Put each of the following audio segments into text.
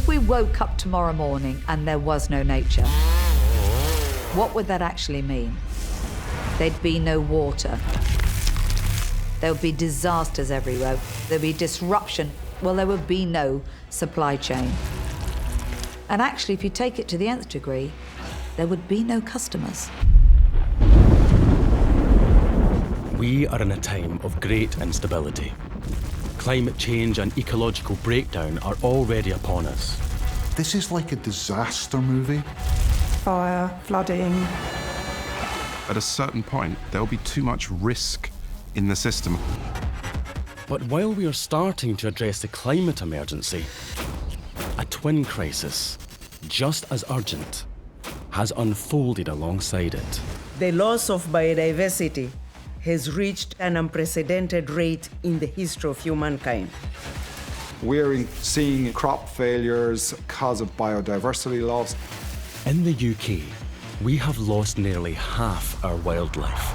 If we woke up tomorrow morning and there was no nature, what would that actually mean? There'd be no water. There would be disasters everywhere. There'd be disruption. Well, there would be no supply chain. And actually, if you take it to the nth degree, there would be no customers. We are in a time of great instability. Climate change and ecological breakdown are already upon us. This is like a disaster movie. Fire, flooding. At a certain point, there'll be too much risk in the system. But while we are starting to address the climate emergency, a twin crisis, just as urgent, has unfolded alongside it. The loss of biodiversity has reached an unprecedented rate in the history of humankind. We're seeing crop failures because of biodiversity loss. In the UK, we have lost nearly half our wildlife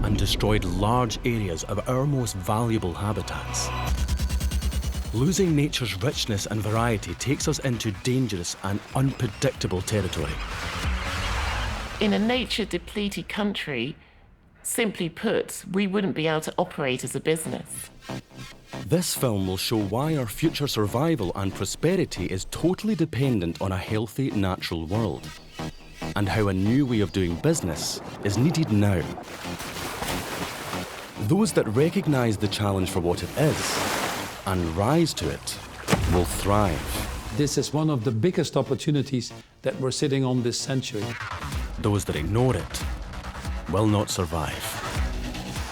and destroyed large areas of our most valuable habitats. Losing nature's richness and variety takes us into dangerous and unpredictable territory. In a nature-depleted country, simply put, we wouldn't be able to operate as a business. This film will show why our future survival and prosperity is totally dependent on a healthy natural world, and how a new way of doing business is needed now. Those that recognise the challenge for what it is and rise to it will thrive. This is one of the biggest opportunities that we're sitting on this century. Those that ignore it will not survive.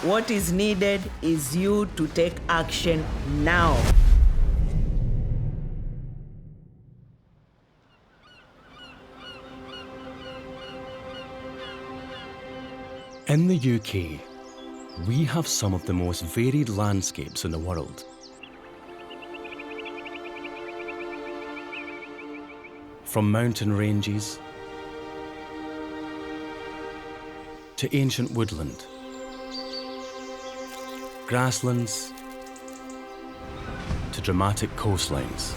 What is needed is you to take action now. In the UK, we have some of the most varied landscapes in the world. From mountain ranges to ancient woodland, grasslands to dramatic coastlines.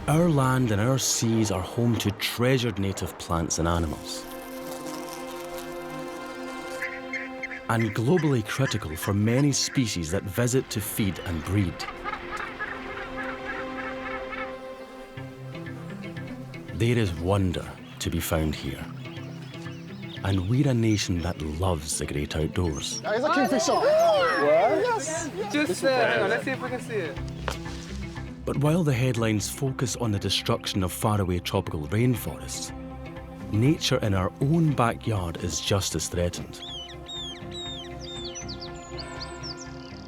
Our land and our seas are home to treasured native plants and animals, and globally critical for many species that visit to feed and breed. There is wonder to be found here, and we're a nation that loves the great outdoors. Is that kingfisher? Yes! Just there, hang on, let's see if we can see it. But while the headlines focus on the destruction of faraway tropical rainforests, nature in our own backyard is just as threatened.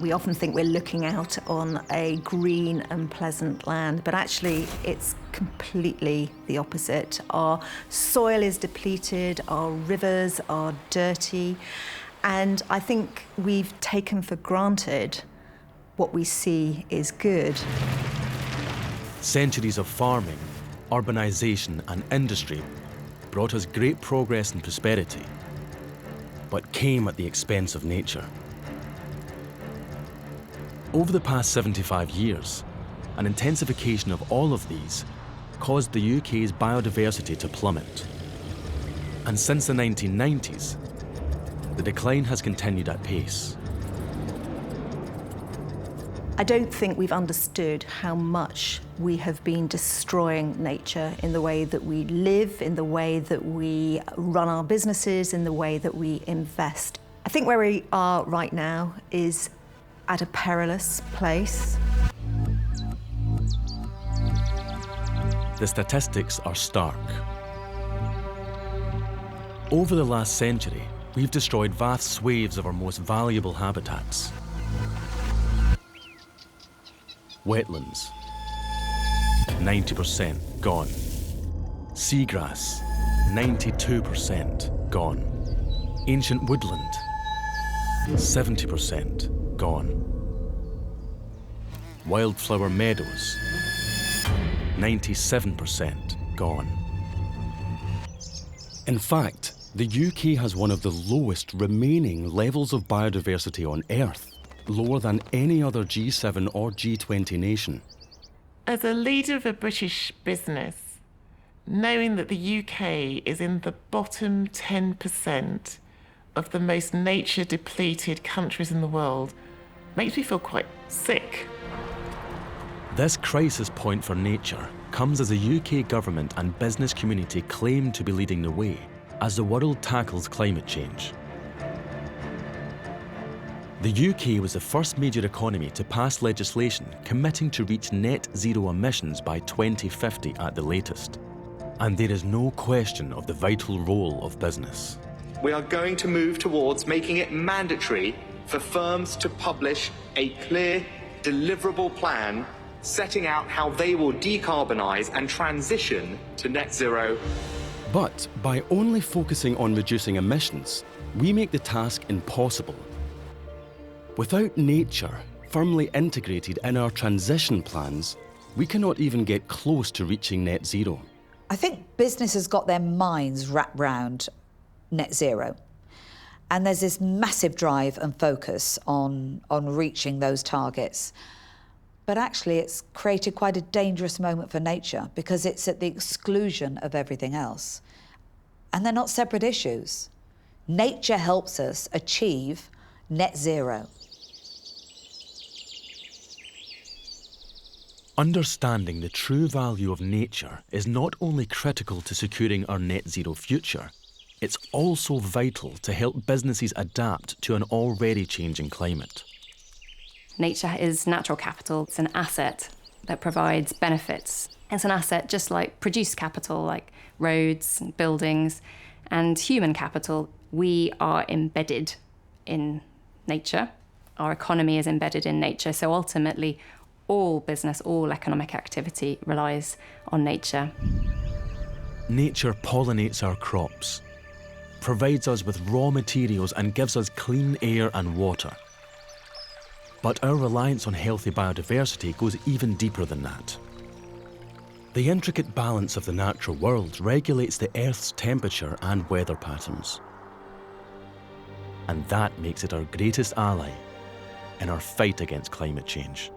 We often think we're looking out on a green and pleasant land, but actually it's completely the opposite. Our soil is depleted, our rivers are dirty, and I think we've taken for granted what we see is good. Centuries of farming, urbanisation and industry brought us great progress and prosperity, but came at the expense of nature. Over the past 75 years, an intensification of all of these caused the UK's biodiversity to plummet. And since the 1990s, the decline has continued at pace. I don't think we've understood how much we have been destroying nature in the way that we live, in the way that we run our businesses, in the way that we invest. I think where we are right now is at a perilous place. The statistics are stark. Over the last century, we've destroyed vast swathes of our most valuable habitats. Wetlands, 90% gone. Seagrass, 92% gone. Ancient woodland, 70% gone. Wildflower meadows, 97% gone. In fact, the UK has one of the lowest remaining levels of biodiversity on Earth, lower than any other G7 or G20 nation. As a leader of a British business, knowing that the UK is in the bottom 10% of the most nature-depleted countries in the world makes me feel quite sick. This crisis point for nature comes as the UK government and business community claim to be leading the way as the world tackles climate change. The UK was the first major economy to pass legislation committing to reach net zero emissions by 2050 at the latest. And there is no question of the vital role of business. We are going to move towards making it mandatory for firms to publish a clear, deliverable plan setting out how they will decarbonise and transition to net zero. But by only focusing on reducing emissions, we make the task impossible. Without nature firmly integrated in our transition plans, we cannot even get close to reaching net zero. I think business has got their minds wrapped round net zero. And there's this massive drive and focus on reaching those targets. But actually, it's created quite a dangerous moment for nature because it's at the exclusion of everything else. And they're not separate issues. Nature helps us achieve net zero. Understanding the true value of nature is not only critical to securing our net zero future, it's also vital to help businesses adapt to an already changing climate. Nature is natural capital. It's an asset that provides benefits. It's an asset just like produced capital, like roads, and buildings, and human capital. We are embedded in nature. Our economy is embedded in nature. So ultimately, all business, all economic activity relies on nature. Nature pollinates our crops, provides us with raw materials and gives us clean air and water. But our reliance on healthy biodiversity goes even deeper than that. The intricate balance of the natural world regulates the Earth's temperature and weather patterns. And that makes it our greatest ally in our fight against climate change.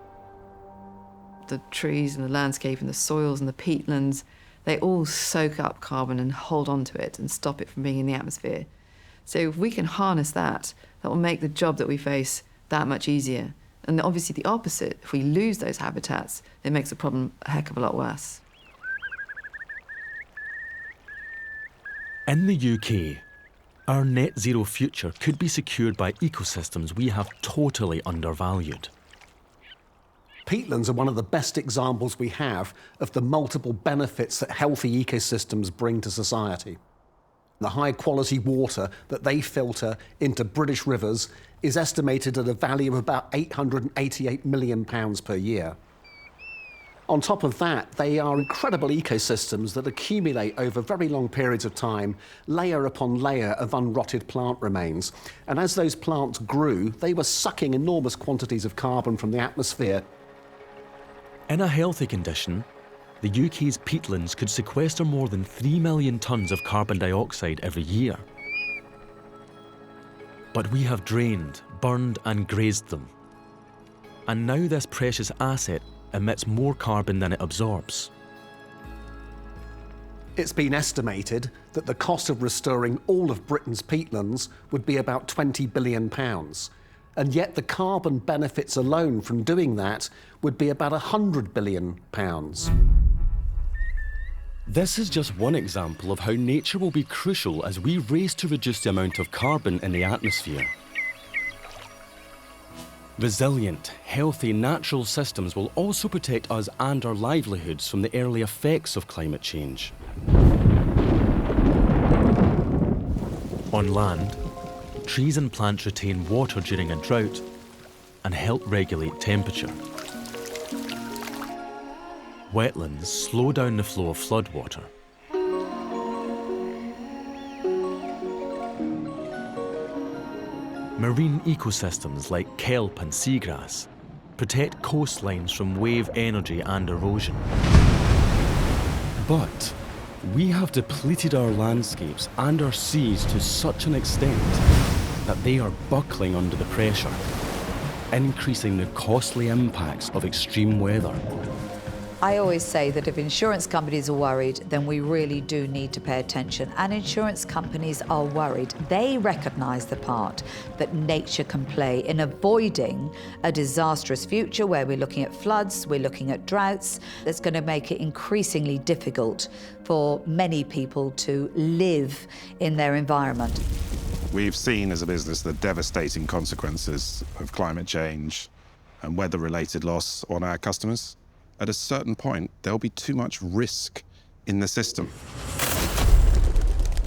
The trees and the landscape and the soils and the peatlands, they all soak up carbon and hold on to it and stop it from being in the atmosphere. So if we can harness that, that will make the job that we face that much easier. And obviously the opposite, if we lose those habitats, it makes the problem a heck of a lot worse. In the UK, our net zero future could be secured by ecosystems we have totally undervalued. Peatlands are one of the best examples we have of the multiple benefits that healthy ecosystems bring to society. The high-quality water that they filter into British rivers is estimated at a value of about £888 million per year. On top of that, they are incredible ecosystems that accumulate over very long periods of time, layer upon layer of unrotted plant remains. And as those plants grew, they were sucking enormous quantities of carbon from the atmosphere. In a healthy condition, the UK's peatlands could sequester more than 3 million tonnes of carbon dioxide every year. But we have drained, burned and grazed them. And now this precious asset emits more carbon than it absorbs. It's been estimated that the cost of restoring all of Britain's peatlands would be about £20 billion. And yet the carbon benefits alone from doing that would be about £100 billion. This is just one example of how nature will be crucial as we race to reduce the amount of carbon in the atmosphere. Resilient, healthy natural systems will also protect us and our livelihoods from the early effects of climate change. On land, trees and plants retain water during a drought and help regulate temperature. Wetlands slow down the flow of floodwater. Marine ecosystems like kelp and seagrass protect coastlines from wave energy and erosion. But we have depleted our landscapes and our seas to such an extent that they are buckling under the pressure. increasing the costly impacts of extreme weather. I always say that if insurance companies are worried, then we really do need to pay attention. And insurance companies are worried. They recognise the part that nature can play in avoiding a disastrous future where we're looking at floods, we're looking at droughts. That's going to make it increasingly difficult for many people to live in their environment. We've seen as a business the devastating consequences of climate change and weather-related loss on our customers. At a certain point, there'll be too much risk in the system.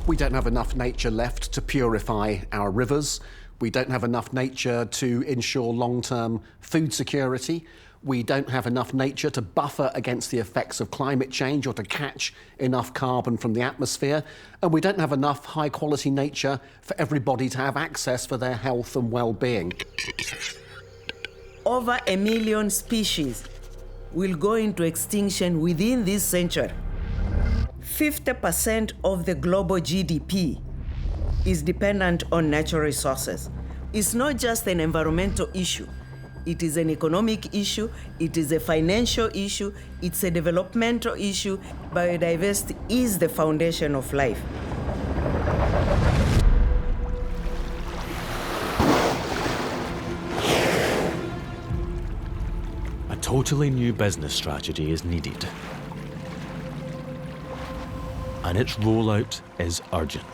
We don't have enough nature left to purify our rivers. We don't have enough nature to ensure long-term food security. We don't have enough nature to buffer against the effects of climate change or to catch enough carbon from the atmosphere. And we don't have enough high-quality nature for everybody to have access for their health and well-being. Over 1 million species will go into extinction within this century. 50% of the global GDP is dependent on natural resources. It's not just an environmental issue. It is an economic issue, it is a financial issue, it's a developmental issue. Biodiversity is the foundation of life. A totally new business strategy is needed. And its rollout is urgent.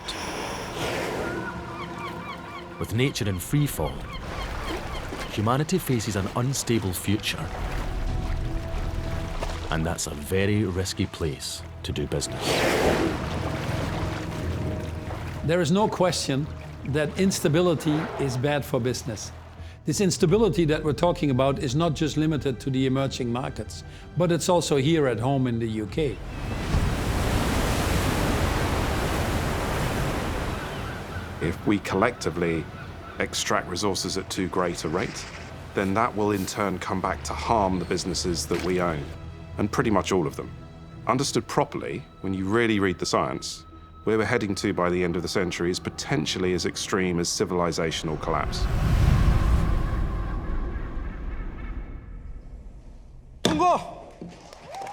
With nature in free fall, humanity faces an unstable future. And that's a very risky place to do business. There is no question that instability is bad for business. This instability that we're talking about is not just limited to the emerging markets, but it's also here at home in the UK. If we collectively extract resources at too great a rate, then that will in turn come back to harm the businesses that we own, and pretty much all of them. Understood properly, when you really read the science, where we're heading to by the end of the century is potentially as extreme as civilizational collapse.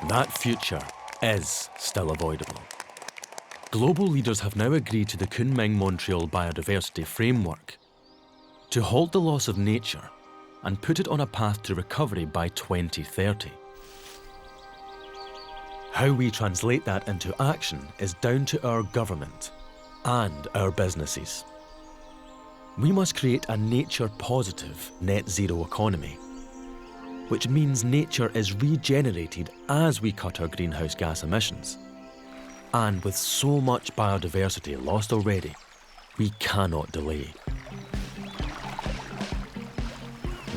That future is still avoidable. Global leaders have now agreed to the Kunming-Montreal Biodiversity Framework to halt the loss of nature and put it on a path to recovery by 2030. How we translate that into action is down to our government and our businesses. We must create a nature-positive net zero economy, which means nature is regenerated as we cut our greenhouse gas emissions. And with so much biodiversity lost already, we cannot delay.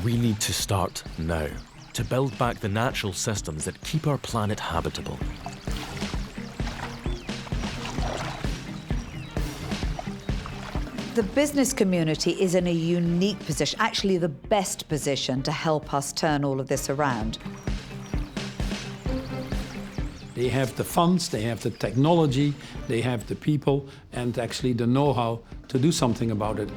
We need to start now to build back the natural systems that keep our planet habitable. The business community is in a unique position, actually the best position to help us turn all of this around. They have the funds, they have the technology, they have the people, and actually the know-how to do something about it.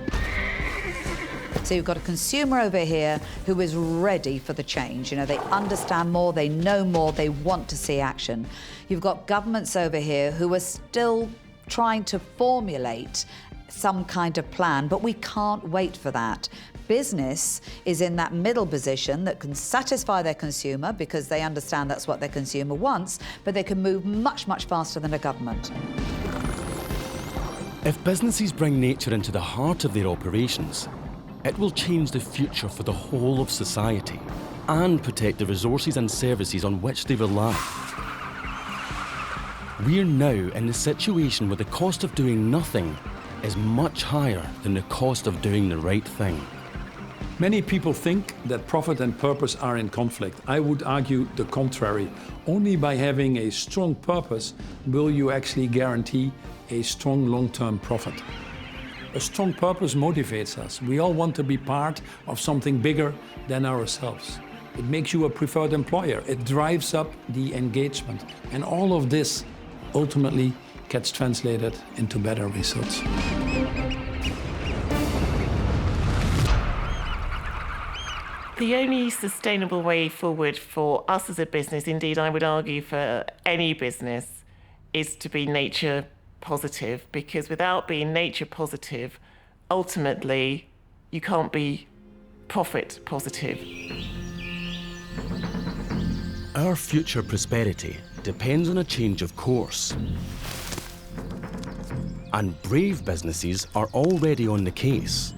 So you've got a consumer over here who is ready for the change. You know, they understand more, they know more, they want to see action. You've got governments over here who are still trying to formulate some kind of plan, but we can't wait for that. Business is in that middle position that can satisfy their consumer because they understand that's what their consumer wants, but they can move much, much faster than a government. If businesses bring nature into the heart of their operations, it will change the future for the whole of society and protect the resources and services on which they rely. We're now in the situation where the cost of doing nothing is much higher than the cost of doing the right thing. Many people think that profit and purpose are in conflict. I would argue the contrary. Only by having a strong purpose will you actually guarantee a strong long-term profit. A strong purpose motivates us. We all want to be part of something bigger than ourselves. It makes you a preferred employer. It drives up the engagement. And all of this ultimately gets translated into better results. The only sustainable way forward for us as a business, indeed I would argue for any business, is to be nature positive, because without being nature positive, ultimately you can't be profit positive. Our future prosperity depends on a change of course. And brave businesses are already on the case.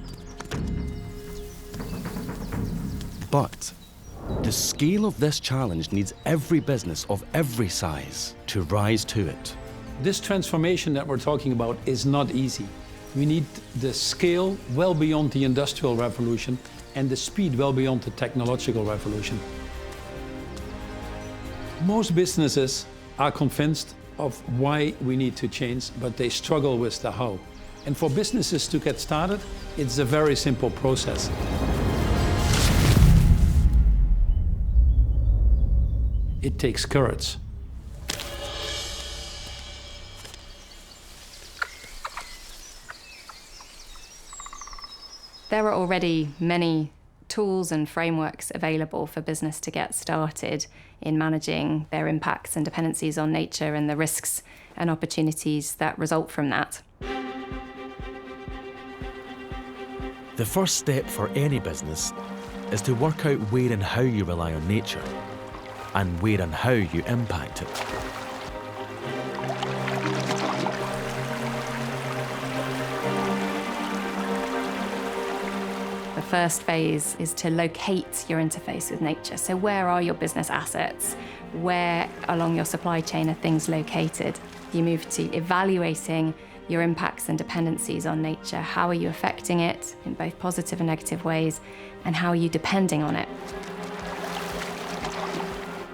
But the scale of this challenge needs every business of every size to rise to it. This transformation that we're talking about is not easy. We need the scale well beyond the industrial revolution and the speed well beyond the technological revolution. Most businesses are convinced of why we need to change, but they struggle with the how. And for businesses to get started, it's a very simple process. It takes courage. There are already many tools and frameworks available for business to get started in managing their impacts and dependencies on nature and the risks and opportunities that result from that. The first step for any business is to work out where and how you rely on nature, and where and how you impact it. The first phase is to locate your interface with nature. So where are your business assets? Where along your supply chain are things located? You move to evaluating your impacts and dependencies on nature. How are you affecting it in both positive and negative ways? And how are you depending on it?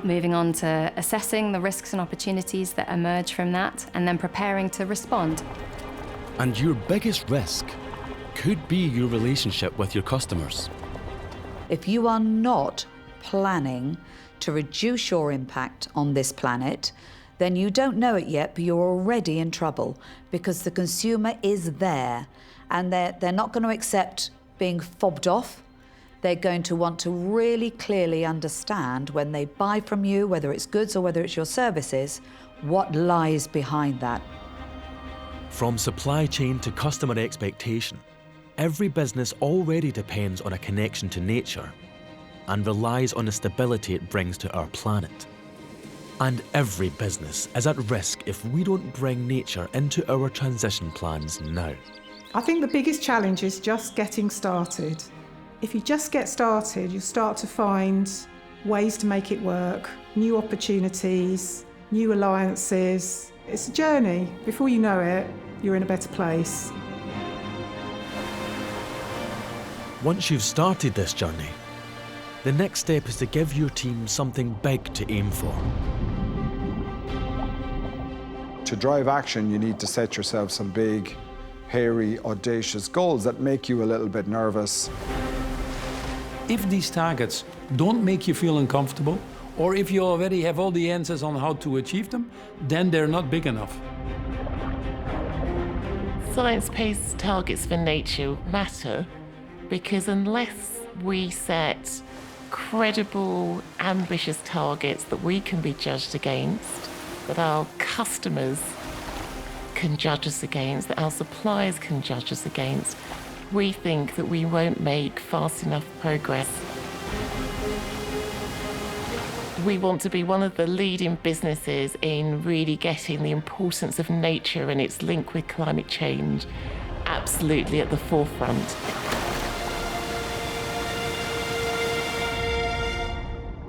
Moving on to assessing the risks and opportunities that emerge from that, and then preparing to respond. And your biggest risk could be your relationship with your customers. If you are not planning to reduce your impact on this planet, then you don't know it yet, but you're already in trouble, because the consumer is there, and they're not going to accept being fobbed off. They're going to want to really clearly understand when they buy from you, whether it's goods or whether it's your services, what lies behind that. From supply chain to customer expectation, every business already depends on a connection to nature and relies on the stability it brings to our planet. And every business is at risk if we don't bring nature into our transition plans now. I think the biggest challenge is just getting started. If you just get started, you start to find ways to make it work, new opportunities, new alliances. It's a journey. Before you know it, you're in a better place. Once you've started this journey, the next step is to give your team something big to aim for. To drive action, you need to set yourself some big, hairy, audacious goals that make you a little bit nervous. If these targets don't make you feel uncomfortable, or if you already have all the answers on how to achieve them, then they're not big enough. Science-based targets for nature matter because unless we set credible, ambitious targets that we can be judged against, that our customers can judge us against, that our suppliers can judge us against, we think that we won't make fast enough progress. We want to be one of the leading businesses in really getting the importance of nature and its link with climate change absolutely at the forefront.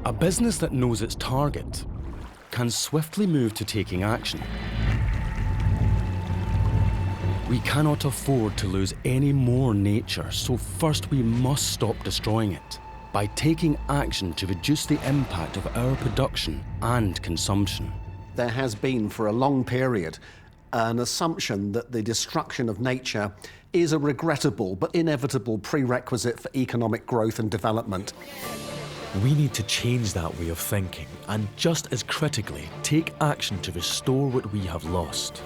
A business that knows its target can swiftly move to taking action. We cannot afford to lose any more nature, so first we must stop destroying it by taking action to reduce the impact of our production and consumption. There has been for a long period an assumption that the destruction of nature is a regrettable but inevitable prerequisite for economic growth and development. We need to change that way of thinking and just as critically take action to restore what we have lost.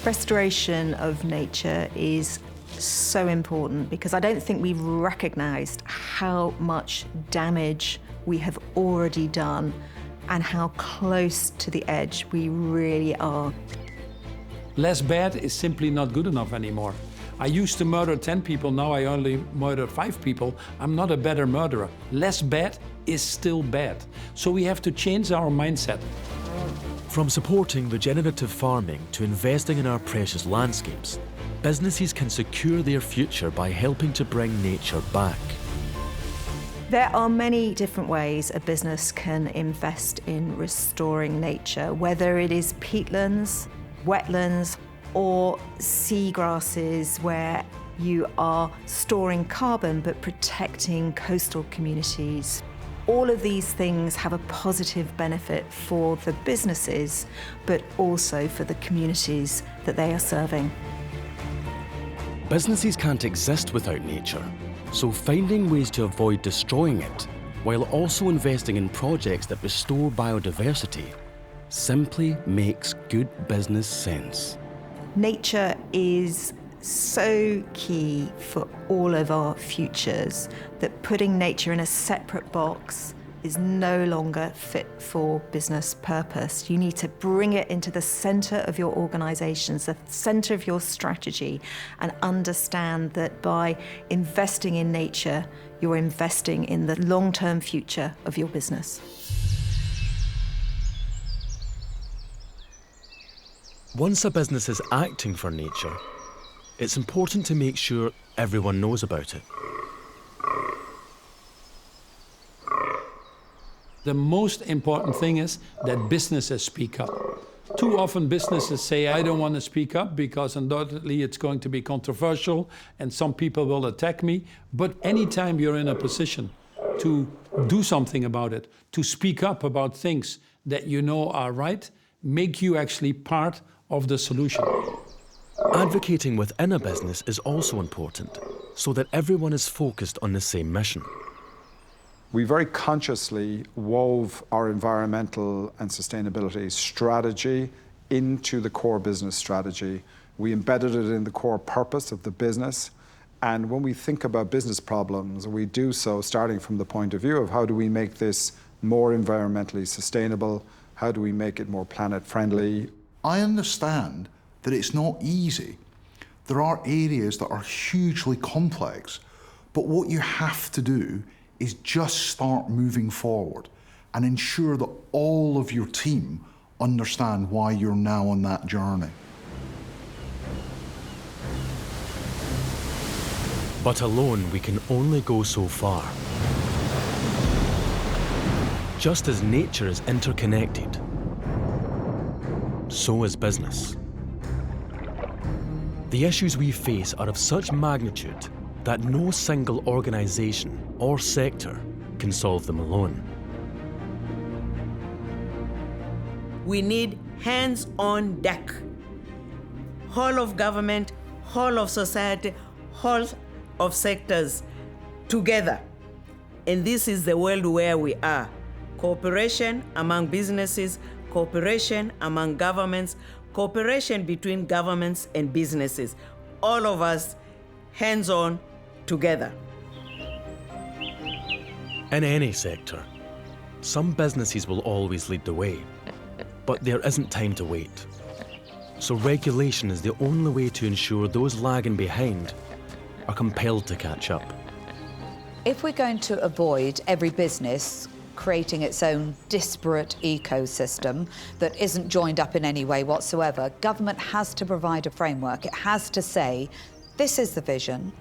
Restoration of nature is so important because I don't think we've recognised how much damage we have already done and how close to the edge we really are. Less bad is simply not good enough anymore. I used to murder 10 people, now I only murder 5 people. I'm not a better murderer. Less bad is still bad. So we have to change our mindset. From supporting regenerative farming to investing in our precious landscapes, businesses can secure their future by helping to bring nature back. There are many different ways a business can invest in restoring nature, whether it is peatlands, wetlands, or seagrasses where you are storing carbon but protecting coastal communities. All of these things have a positive benefit for the businesses, but also for the communities that they are serving. Businesses can't exist without nature, so finding ways to avoid destroying it, while also investing in projects that restore biodiversity, simply makes good business sense. Nature is so key for all of our futures that putting nature in a separate box is no longer fit for business purpose. You need to bring it into the centre of your organisations, the centre of your strategy, and understand that by investing in nature, you're investing in the long-term future of your business. Once a business is acting for nature, it's important to make sure everyone knows about it. The most important thing is that businesses speak up. Too often businesses say, I don't want to speak up because undoubtedly it's going to be controversial and some people will attack me. But anytime you're in a position to do something about it, to speak up about things that you know are right, make you actually part of the solution. Advocating within a business is also important, so that everyone is focused on the same mission. We very consciously wove our environmental and sustainability strategy into the core business strategy. We embedded it in the core purpose of the business. And when we think about business problems, we do so starting from the point of view of how do we make this more environmentally sustainable? How do we make it more planet friendly? I understand that it's not easy. There are areas that are hugely complex, but what you have to do is just start moving forward and ensure that all of your team understand why you're now on that journey. But alone, we can only go so far. Just as nature is interconnected, so is business. The issues we face are of such magnitude that no single organisation or sector can solve them alone. We need hands on deck. Whole of government, whole of society, whole of sectors together. And this is the world where we are. Cooperation among businesses, cooperation among governments, cooperation between governments and businesses. All of us hands on together. In any sector, some businesses will always lead the way, but there isn't time to wait. So regulation is the only way to ensure those lagging behind are compelled to catch up. If we're going to avoid every business creating its own disparate ecosystem that isn't joined up in any way whatsoever, government has to provide a framework. It has to say, this is the vision,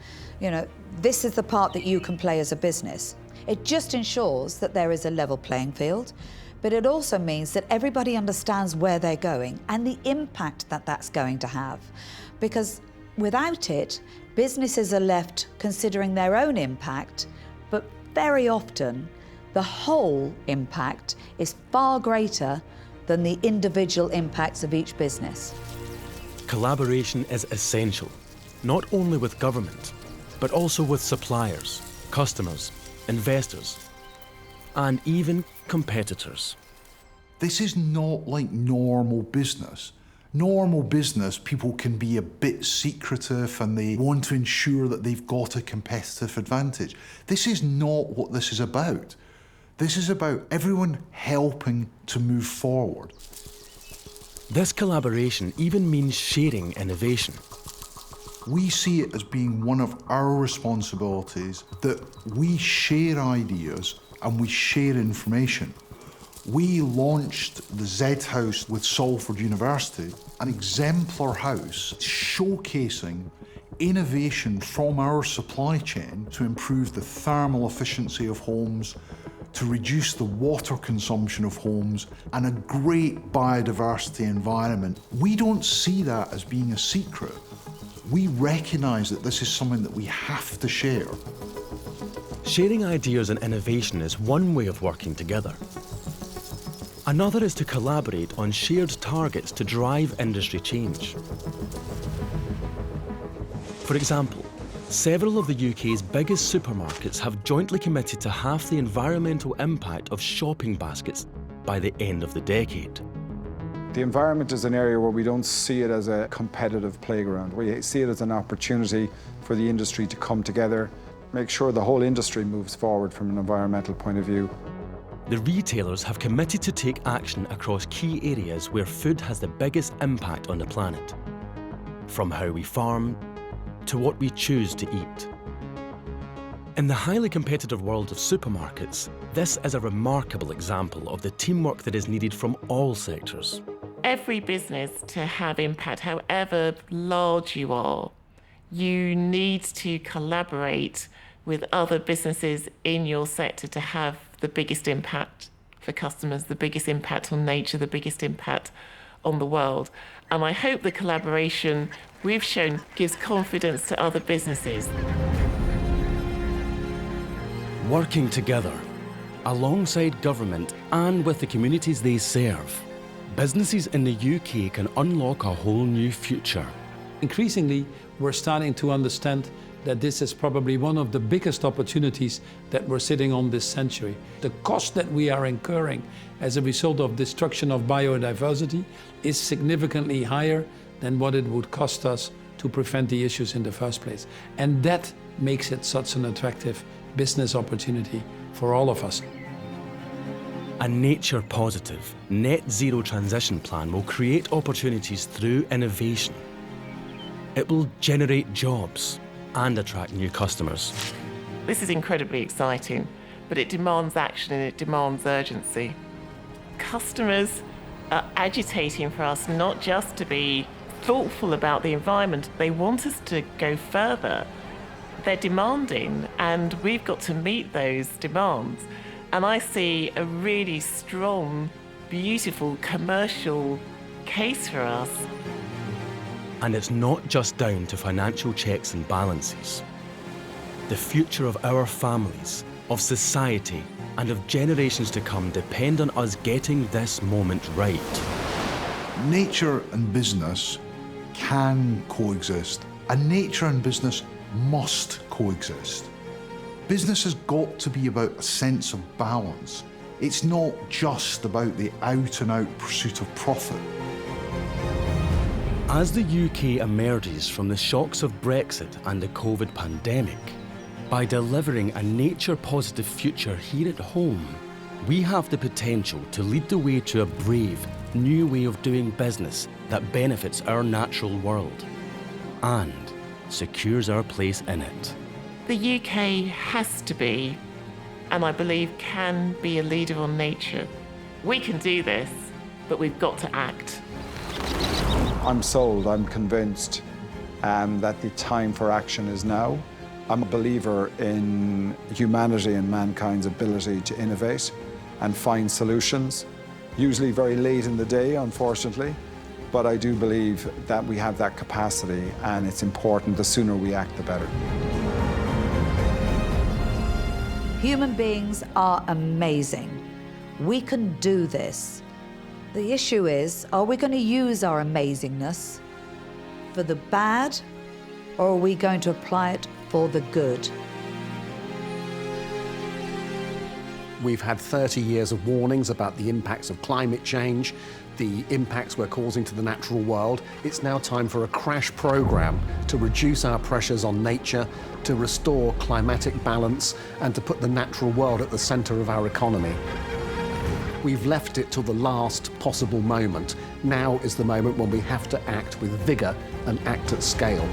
this is the part that you can play as a business. It just ensures that there is a level playing field, but it also means that everybody understands where they're going and the impact that that's going to have. Because without it, businesses are left considering their own impact, but very often the whole impact is far greater than the individual impacts of each business. Collaboration is essential, not only with government, but also with suppliers, customers, investors, and even competitors. This is not like normal business. Normal business, people can be a bit secretive and they want to ensure that they've got a competitive advantage. This is not what this is about. This is about everyone helping to move forward. This collaboration even means sharing innovation. We see it as being one of our responsibilities that we share ideas and we share information. We launched the Z House with Salford University, an exemplar house showcasing innovation from our supply chain to improve the thermal efficiency of homes, to reduce the water consumption of homes, and a great biodiversity environment. We don't see that as being a secret. We recognise that this is something that we have to share. Sharing ideas and innovation is one way of working together. Another is to collaborate on shared targets to drive industry change. For example, several of the UK's biggest supermarkets have jointly committed to half the environmental impact of shopping baskets by the end of the decade. The environment is an area where we don't see it as a competitive playground. We see it as an opportunity for the industry to come together, make sure the whole industry moves forward from an environmental point of view. The retailers have committed to take action across key areas where food has the biggest impact on the planet, from how we farm to what we choose to eat. In the highly competitive world of supermarkets, this is a remarkable example of the teamwork that is needed from all sectors. Every business to have impact, however large you are, you need to collaborate with other businesses in your sector to have the biggest impact for customers, the biggest impact on nature, the biggest impact on the world. And I hope the collaboration we've shown gives confidence to other businesses. Working together, alongside government and with the communities they serve, businesses in the UK can unlock a whole new future. Increasingly, we're starting to understand that this is probably one of the biggest opportunities that we're sitting on this century. The cost that we are incurring as a result of destruction of biodiversity is significantly higher than what it would cost us to prevent the issues in the first place. And that makes it such an attractive business opportunity for all of us. A nature-positive, net-zero transition plan will create opportunities through innovation. It will generate jobs and attract new customers. This is incredibly exciting, but it demands action and it demands urgency. Customers are agitating for us not just to be thoughtful about the environment, they want us to go further. They're demanding, and we've got to meet those demands. And I see a really strong, beautiful commercial case for us. And it's not just down to financial checks and balances. The future of our families, of society, and of generations to come depend on us getting this moment right. Nature and business can coexist, and nature and business must coexist. Business has got to be about a sense of balance. It's not just about the out-and-out pursuit of profit. As the UK emerges from the shocks of Brexit and the COVID pandemic, by delivering a nature-positive future here at home, we have the potential to lead the way to a brave, new way of doing business that benefits our natural world and secures our place in it. The UK has to be, and I believe can be, a leader on nature. We can do this, but we've got to act. I'm sold, I'm convinced that the time for action is now. I'm a believer in humanity and mankind's ability to innovate and find solutions, usually very late in the day, unfortunately, but I do believe that we have that capacity, and it's important. The sooner we act, the better. Human beings are amazing. We can do this. The issue is, are we going to use our amazingness for the bad, or are we going to apply it for the good? We've had 30 years of warnings about the impacts of climate change, the impacts we're causing to the natural world. It's now time for a crash program to reduce our pressures on nature, to restore climatic balance, and to put the natural world at the centre of our economy. We've left it till the last possible moment. Now is the moment when we have to act with vigour and act at scale.